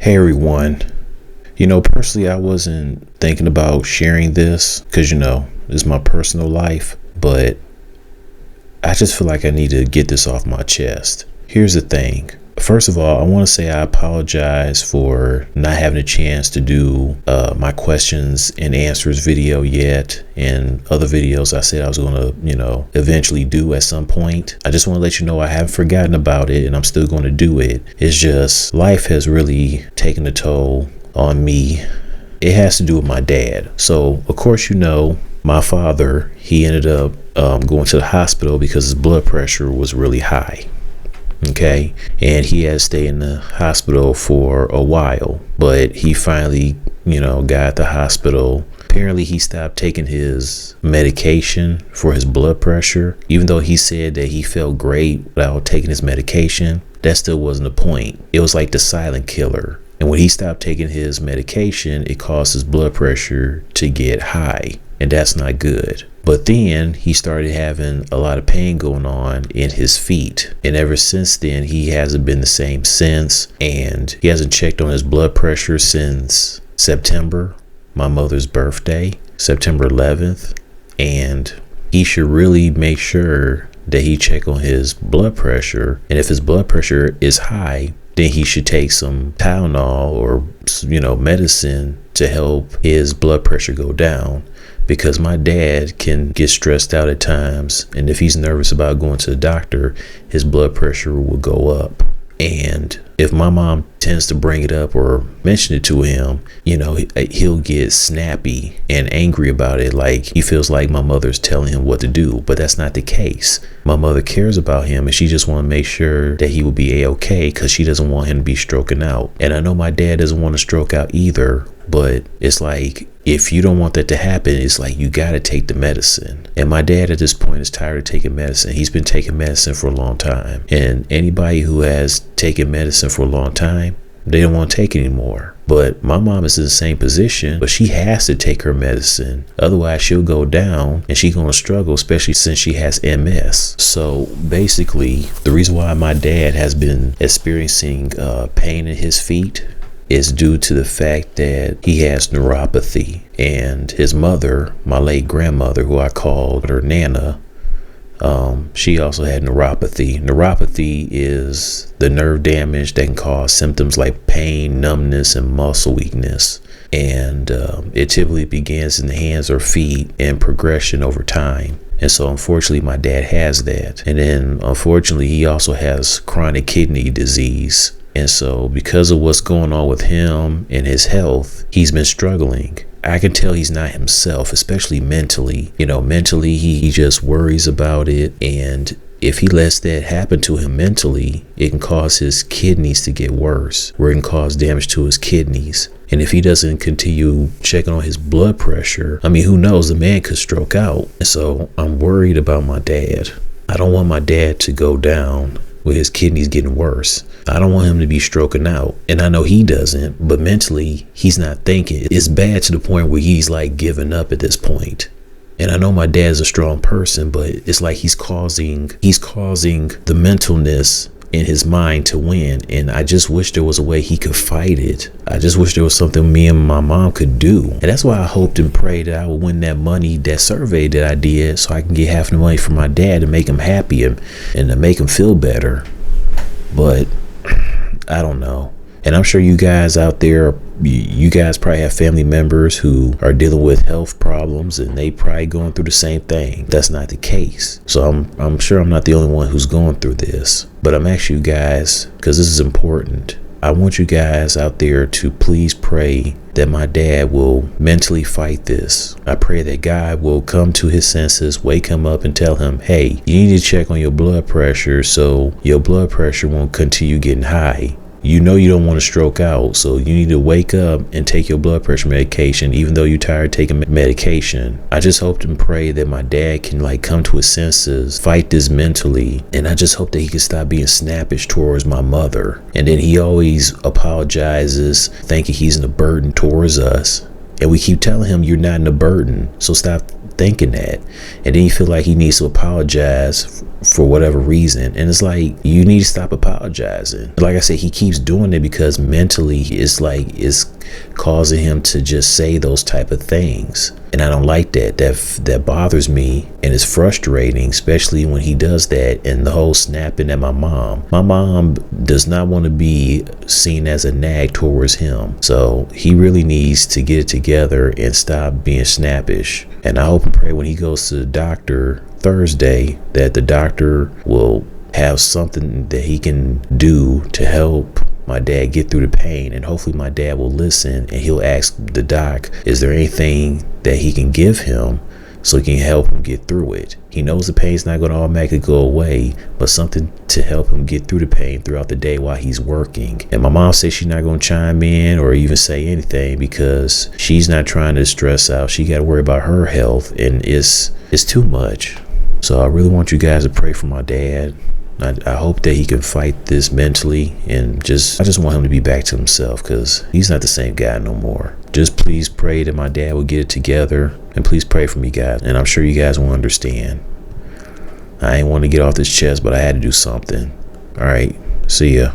Hey everyone. Personally, I wasn't thinking about sharing this because, it's my personal life, but I just feel like I need to get this off my chest. Here's the thing. First of all, I want to say I apologize for not having a chance to do my questions and answers video yet, and other videos I said I was going to, eventually do at some point. I just want to let you know I haven't forgotten about it, and I'm still going to do it. It's just life has really taken a toll on me. It has to do with my dad. So, of course, my father, he ended up going to the hospital because his blood pressure was really high. Okay, and he had to stay in the hospital for a while, but he finally, got at the hospital. Apparently he stopped taking his medication for his blood pressure. Even though he said that he felt great without taking his medication, that still wasn't the point. It was like the silent killer. And when he stopped taking his medication, it caused his blood pressure to get high, and that's not good. But then he started having a lot of pain going on in his feet. And ever since then, he hasn't been the same since. And he hasn't checked on his blood pressure since September, my mother's birthday, September 11th. And he should really make sure that he check on his blood pressure. And if his blood pressure is high, then he should take some Tylenol or, medicine to help his blood pressure go down. Because my dad can get stressed out at times, and if he's nervous about going to the doctor, his blood pressure will go up. And if my mom tends to bring it up or mention it to him, he'll get snappy and angry about it. Like he feels like my mother's telling him what to do, but that's not the case. My mother cares about him, and she just want to make sure that he will be a-okay because she doesn't want him to be stroking out. And I know my dad doesn't want to stroke out either, but it's like, if you don't want that to happen, it's like you got to take the medicine. And my dad at this point is tired of taking medicine. He's been taking medicine for a long time. And anybody who has taken medicine for a long time, they don't want to take it anymore. But my mom is in the same position, but she has to take her medicine. Otherwise, she'll go down and she's going to struggle, especially since she has MS. So basically, the reason why my dad has been experiencing pain in his feet is due to the fact that he has neuropathy, and his mother, my late grandmother, who I called her Nana, she also had neuropathy. Neuropathy is the nerve damage that can cause symptoms like pain, numbness, and muscle weakness. And it typically begins in the hands or feet and progression over time. And so unfortunately, my dad has that. And then unfortunately, he also has chronic kidney disease. And so because of what's going on with him and his health, he's been struggling. I can tell he's not himself, especially mentally. Mentally, he just worries about it. And if he lets that happen to him mentally, it can cause his kidneys to get worse, where it can cause damage to his kidneys. And if he doesn't continue checking on his blood pressure, who knows, the man could stroke out. And so I'm worried about my dad. I don't want my dad to go down with his kidneys getting worse. I don't want him to be stroking out. And I know he doesn't, but mentally, he's not thinking. It's bad to the point where he's like giving up at this point. And I know my dad's a strong person, but it's like he's causing the mentalness in his mind to win. And I just wish there was a way he could fight it. I just wish there was something me and my mom could do. And that's why I hoped and prayed that I would win that money, that survey that I did, so I can get half the money from my dad to make him happy and to make him feel better. But I don't know. And I'm sure you guys out there, you guys probably have family members who are dealing with health problems, and they probably going through the same thing. That's not the case. So I'm sure I'm not the only one who's going through this. But I'm asking you guys, because this is important, I want you guys out there to please pray that my dad will mentally fight this. I pray that God will come to his senses, wake him up, and tell him, hey, you need to check on your blood pressure so your blood pressure won't continue getting high. You don't want to stroke out, so you need to wake up and take your blood pressure medication, even though you're tired of taking medication. I just hope and pray that my dad can come to his senses, fight this mentally, and I just hope that he can stop being snappish towards my mother. And then he always apologizes, thinking he's a burden towards us. And we keep telling him you're not a burden, so stop thinking that. And then you feel like he needs to apologize for whatever reason. And it's like, you need to stop apologizing. Like I said, he keeps doing it because mentally it's causing him to just say those type of things. And I don't like that. That bothers me, and it's frustrating, especially when he does that. And the whole snapping at my mom. My mom does not want to be seen as a nag towards him. So he really needs to get it together and stop being snappish. And I hope and pray when he goes to the doctor Thursday that the doctor will have something that he can do to help my dad get through the pain. And hopefully my dad will listen, and he'll ask the doc, is there anything that he can give him so he can help him get through it? He knows the pain's not going to automatically go away, but something to help him get through the pain throughout the day while he's working. And my mom says she's not going to chime in or even say anything because she's not trying to stress out. She got to worry about her health, and it's too much. So I really want you guys to pray for my dad. I hope that he can fight this mentally, and I just want him to be back to himself, because he's not the same guy no more. Just please pray that my dad will get it together, and please pray for me, guys. And I'm sure you guys will understand. I ain't want to get off this chest, but I had to do something. All right, see ya.